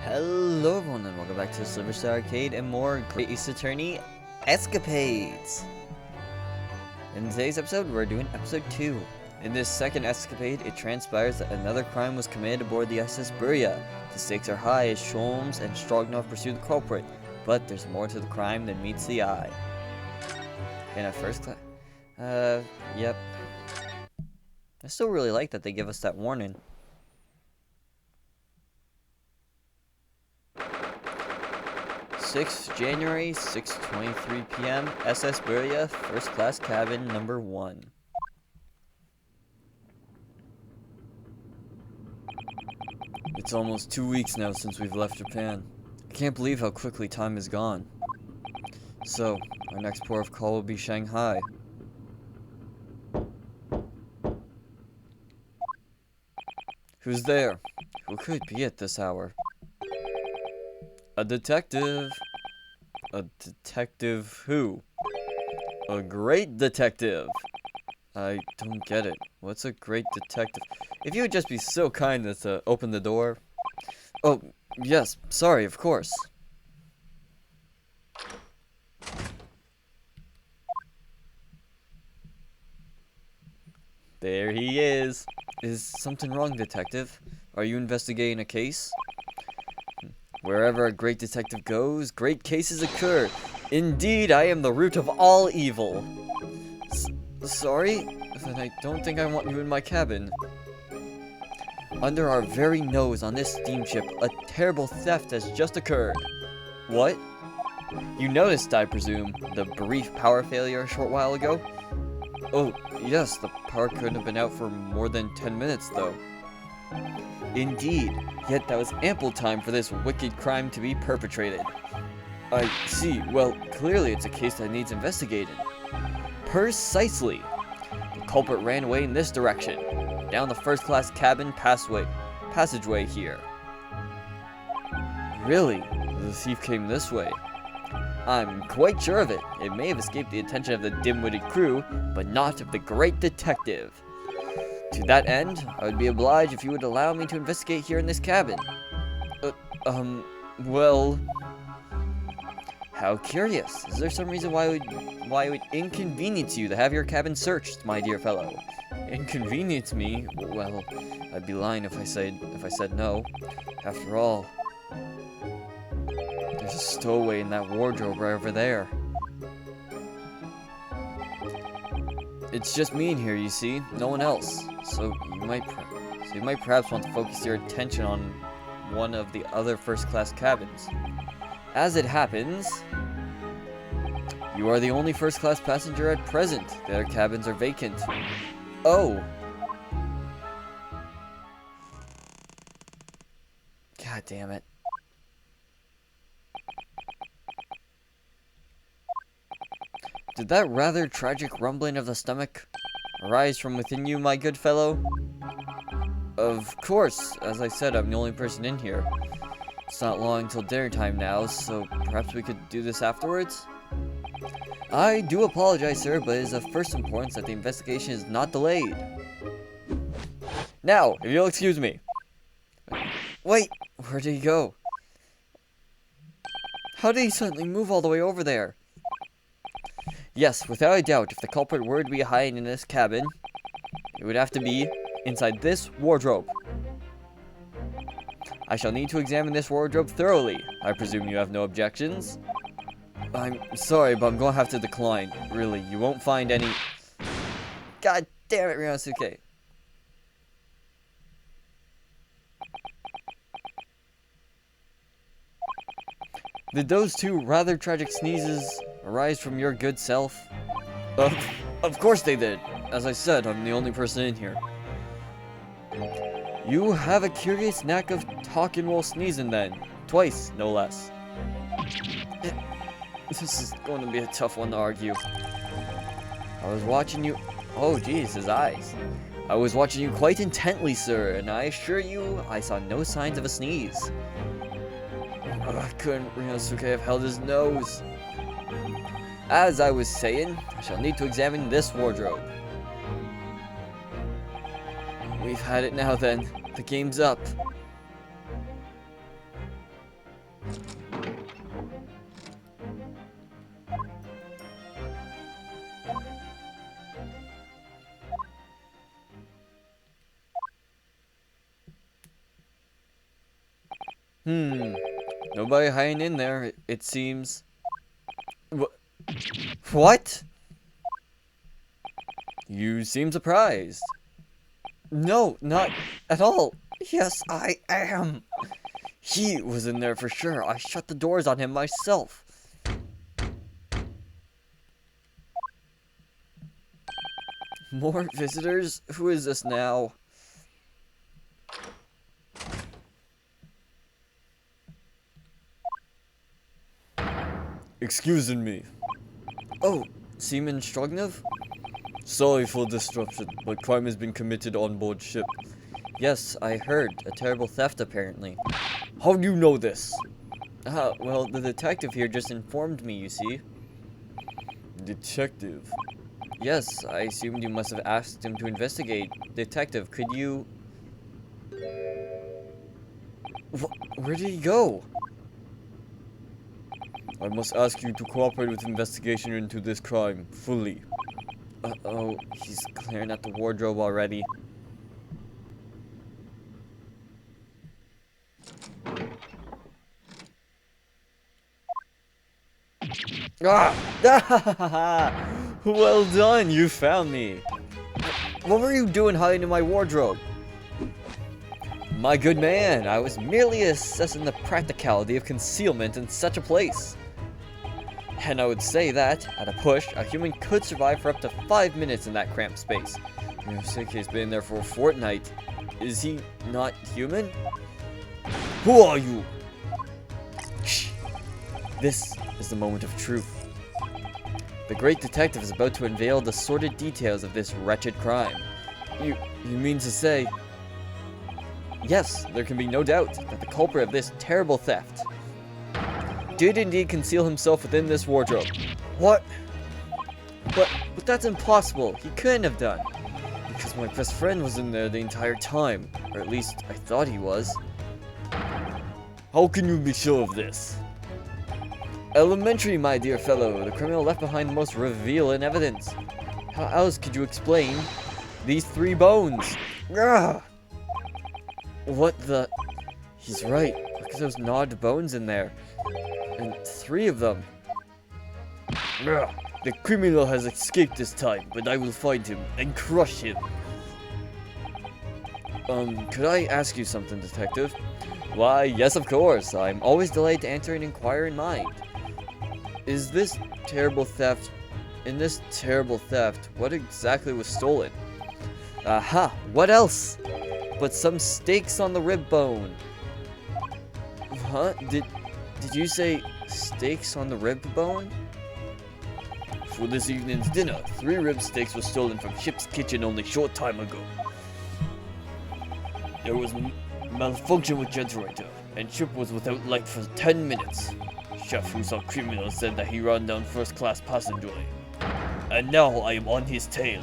Hello everyone and welcome back to SliverStar Arcade and more great Ace Attorney Escapades. In today's episode, we're doing episode 2. In this second escapade, it transpires that another crime was committed aboard the SS Buria. The stakes are high as Sholmes and Stroganov pursue the culprit, but there's more to the crime than meets the eye. In a first class... yep. I still really like that they give us that warning. 6th January, 6:23 p.m., SS Buria, first class cabin number 1. It's almost 2 weeks now since we've left Japan. I can't believe how quickly time has gone. So, our next port of call will be Shanghai. Who's there? Who could it be at this hour? A detective. A detective who? A great detective. I don't get it. What's a great detective? If you would just be so kind as to open the door. Oh, yes. Sorry, of course. There he is. Is something wrong, detective? Are you investigating a case? Wherever a great detective goes, great cases occur. Indeed, I am the root of all evil. Sorry? Then I don't think I want you in my cabin. Under our very nose on this steamship, a terrible theft has just occurred. What? You noticed, I presume, the brief power failure a short while ago? Oh, yes, the power couldn't have been out for more than 10 minutes, though. Indeed, yet that was ample time for this wicked crime to be perpetrated. I see. Well, clearly it's a case that needs investigating. Precisely. The culprit ran away in this direction, down the first-class cabin passageway here. Really? The thief came this way? I'm quite sure of it. It may have escaped the attention of the dim-witted crew, but not of the great detective. To that end, I would be obliged if you would allow me to investigate here in this cabin. Well... How curious. Is there some reason why it would inconvenience you to have your cabin searched, my dear fellow? Inconvenience me? Well, I'd be lying if I said no. After all, there's a stowaway in that wardrobe right over there. It's just me in here, you see, no one else. So you might perhaps want to focus your attention on one of the other first-class cabins. As it happens, you are the only first-class passenger at present. The other cabins are vacant. Oh. God damn it. Did that rather tragic rumbling of the stomach arise from within you, my good fellow? Of course. As I said, I'm the only person in here. It's not long until dinner time now, so perhaps we could do this afterwards? I do apologize, sir, but it is of first importance that the investigation is not delayed. Now, if you'll excuse me. Wait, where did he go? How did he suddenly move all the way over there? Yes, without a doubt, if the culprit were to be hiding in this cabin, it would have to be inside this wardrobe. I shall need to examine this wardrobe thoroughly. I presume you have no objections? I'm sorry, but I'm going to have to decline. Really, you won't find any... God damn it, Ryanosuke. Did those two rather tragic sneezes arise from your good self? Of course they did. As I said, I'm the only person in here. You have a curious knack of talking while sneezing then. Twice, no less. This is going to be a tough one to argue. I was watching you... Oh, geez, his eyes. I was watching you quite intently, sir, and I assure you, I saw no signs of a sneeze. Couldn't Ryanosuke have held his nose? As I was saying, I shall need to examine this wardrobe. We've had it now then. The game's up. Nobody hiding in there, it seems. What? You seem surprised. No, not at all. Yes, I am. He was in there for sure. I shut the doors on him myself. More visitors? Who is this now? Excuse me. Oh, Seaman Strognov? Sorry for disruption, but crime has been committed on board ship. Yes, I heard. A terrible theft, apparently. How do you know this? Well, the detective here just informed me, you see. Detective? Yes, I assumed you must have asked him to investigate. Detective, could you... Where did he go? I must ask you to cooperate with investigation into this crime, fully. Uh-oh, he's clearing out the wardrobe already. Ah! Well done, you found me. What were you doing hiding in my wardrobe? My good man, I was merely assessing the practicality of concealment in such a place. And I would say that, at a push, a human could survive for up to 5 minutes in that cramped space. You know, Seike's been there for a fortnight. Is he not human? Who are you? Shh. This is the moment of truth. The great detective is about to unveil the sordid details of this wretched crime. You mean to say... Yes, there can be no doubt that the culprit of this terrible theft did indeed conceal himself within this wardrobe. What? But that's impossible. He couldn't have done. Because my best friend was in there the entire time. Or at least I thought he was. How can you be sure of this? Elementary, my dear fellow. The criminal left behind the most revealing evidence. How else could you explain these 3 bones? Ugh. What the... He's right. Look at those gnawed bones in there. And 3 of them. Ugh. The criminal has escaped this time, but I will find him and crush him. Could I ask you something, detective? Why, yes, of course. I'm always delighted to answer an inquiring mind. In this terrible theft, what exactly was stolen? Aha, what else? But some steaks on the rib bone. Huh? Did you say steaks on the rib bone? For this evening's dinner, 3 rib steaks were stolen from ship's kitchen only a short time ago. There was malfunction with generator, and ship was without light for 10 minutes. Chef who saw criminal said that he ran down first-class passenger lane. And now I am on his tail.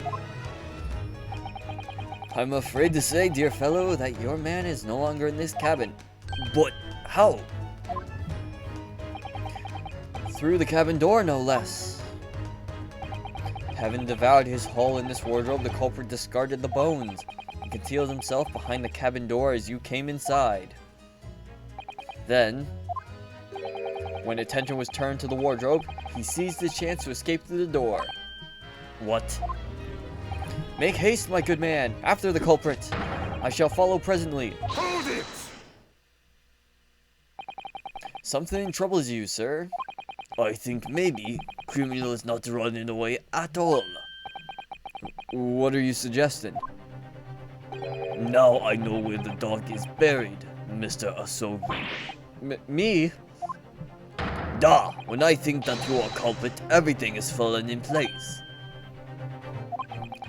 I'm afraid to say, dear fellow, that your man is no longer in this cabin. But how? Through the cabin door, no less. Having devoured his haul in this wardrobe, the culprit discarded the bones and concealed himself behind the cabin door as you came inside. Then, when attention was turned to the wardrobe, he seized the chance to escape through the door. What? Make haste, my good man, after the culprit. I shall follow presently. Hold it! Something troubles you, sir. I think maybe criminal is not running away at all. What are you suggesting? Now I know where the dog is buried, Mr. Asogi. Me? Da, when I think that you are culprit, everything is fallen in place.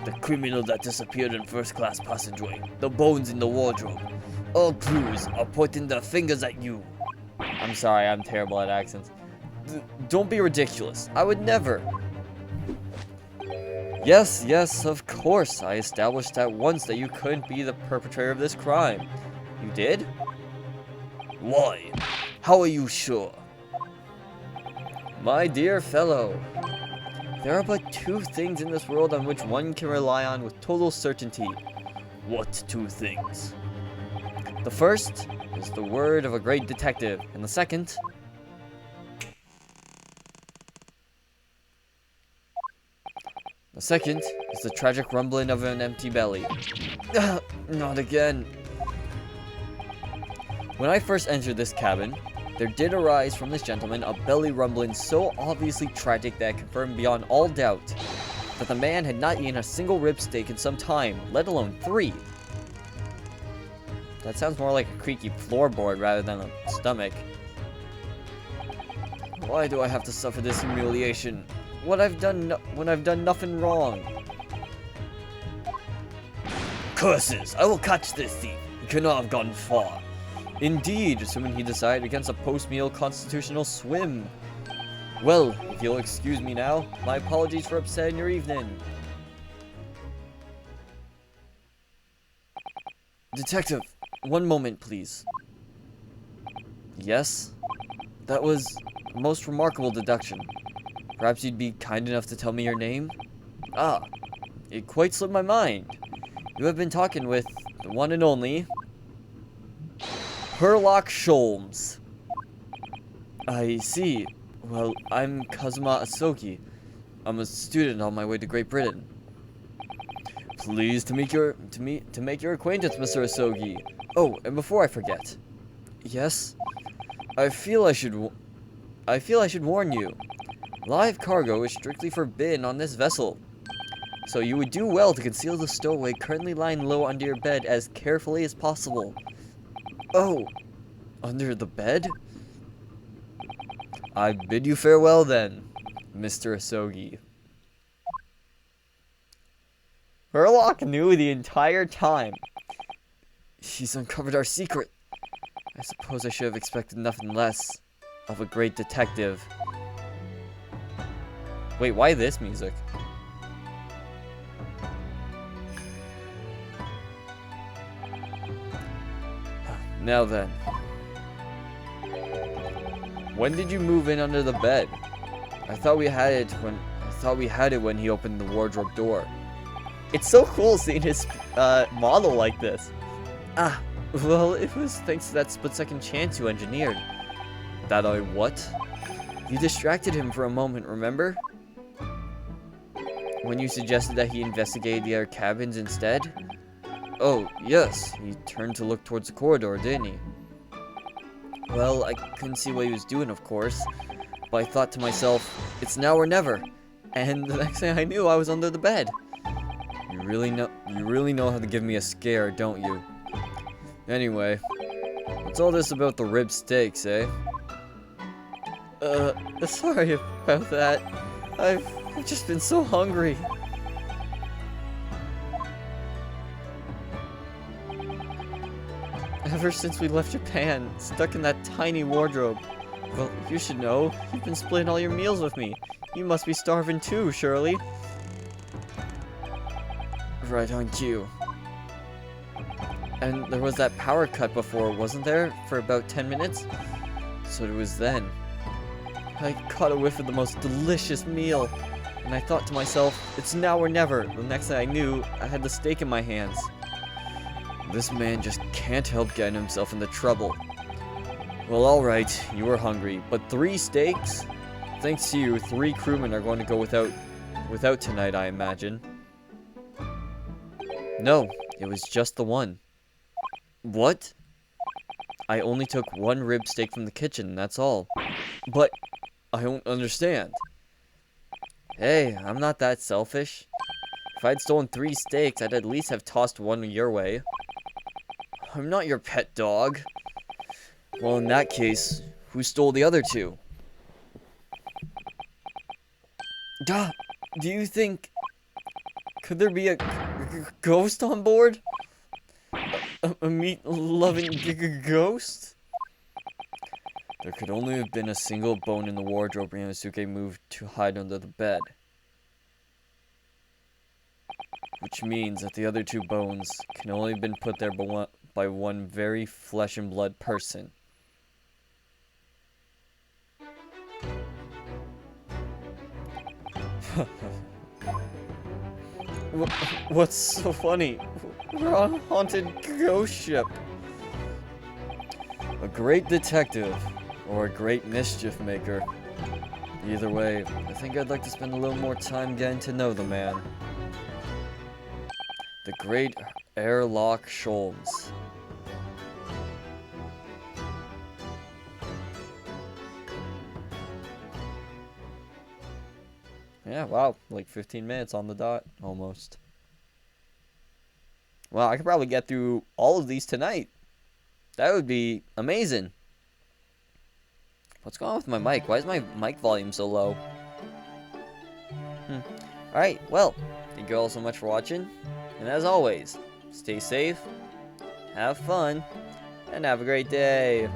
The criminal that disappeared in first-class passageway, the bones in the wardrobe. All clues are pointing their fingers at you. I'm sorry, I'm terrible at accents. Don't be ridiculous. I would never. Yes, of course. I established at once that you couldn't be the perpetrator of this crime. You did? Why? How are you sure? My dear fellow, there are but 2 things in this world on which one can rely on with total certainty. What 2 things? The first is the word of a great detective. And the second is the tragic rumbling of an empty belly. Not again. When I first entered this cabin, there did arise from this gentleman a belly rumbling so obviously tragic that it confirmed beyond all doubt that the man had not eaten a single rib steak in some time, let alone 3. That sounds more like a creaky floorboard rather than a stomach. Why do I have to suffer this humiliation? When I've done nothing wrong? Curses! I will catch this thief. He cannot have gone far. Indeed, assuming he decided against a post-meal constitutional swim. Well, if you'll excuse me now, my apologies for upsetting your evening. Detective, one moment, please. Yes? That was a most remarkable deduction. Perhaps you'd be kind enough to tell me your name? Ah, it quite slipped my mind. You have been talking with the one and only Herlock Sholmes. I see. Well, I'm Kazuma Asogi. I'm a student on my way to Great Britain. Pleased to make your acquaintance, Mr. Asogi. Oh, and before I forget. Yes? I feel I should warn you. Live cargo is strictly forbidden on this vessel. So you would do well to conceal the stowaway currently lying low under your bed as carefully as possible. Oh, under the bed? I bid you farewell then, Mr. Asogi. Herlock knew the entire time. She's uncovered our secret. I suppose I should have expected nothing less of a great detective. Wait, why this music? Now then. When did you move in under the bed? I thought we had it when he opened the wardrobe door. It's so cool seeing his model like this. Ah, well, it was thanks to that split-second chance you engineered. That I what? You distracted him for a moment, remember? When you suggested that he investigated the other cabins instead? Oh, yes, he turned to look towards the corridor, didn't he? Well, I couldn't see what he was doing, of course, but I thought to myself, it's now or never. And the next thing I knew, I was under the bed. You really know how to give me a scare, don't you? Anyway, what's all this about the rib steaks, eh? Sorry about that. I've just been so hungry. Ever since we left Japan, stuck in that tiny wardrobe. Well, you should know. You've been splitting all your meals with me. You must be starving too, surely. Right on cue. And there was that power cut before, wasn't there? For about 10 minutes? So it was then. I caught a whiff of the most delicious meal. And I thought to myself, it's now or never. The next thing I knew, I had the steak in my hands. This man just can't help getting himself into trouble. Well, alright, you were hungry, but 3 steaks? Thanks to you, 3 crewmen are going to go without tonight, I imagine. No, it was just the one. What? I only took 1 rib steak from the kitchen, that's all. But, I don't understand. Hey, I'm not that selfish. If I'd stolen 3 steaks, I'd at least have tossed 1 your way. I'm not your pet dog. Well, in that case, who stole the other 2? Duh! Do you think... Could there be a ghost on board? A meat-loving ghost? There could only have been a single bone in the wardrobe Ryanosuke moved to hide under the bed. Which means that the other 2 bones can only have been put there by one very flesh and blood person. What's so funny? We're on a haunted ghost ship. A great detective, or a great mischief maker. Either way, I think I'd like to spend a little more time getting to know the man. The Great Airlock Sholmes. Yeah, wow, like 15 minutes on the dot, almost. Well, I could probably get through all of these tonight. That would be amazing. What's going on with my mic? Why is my mic volume so low? Alright, well, thank you all so much for watching. And as always, stay safe, have fun, and have a great day.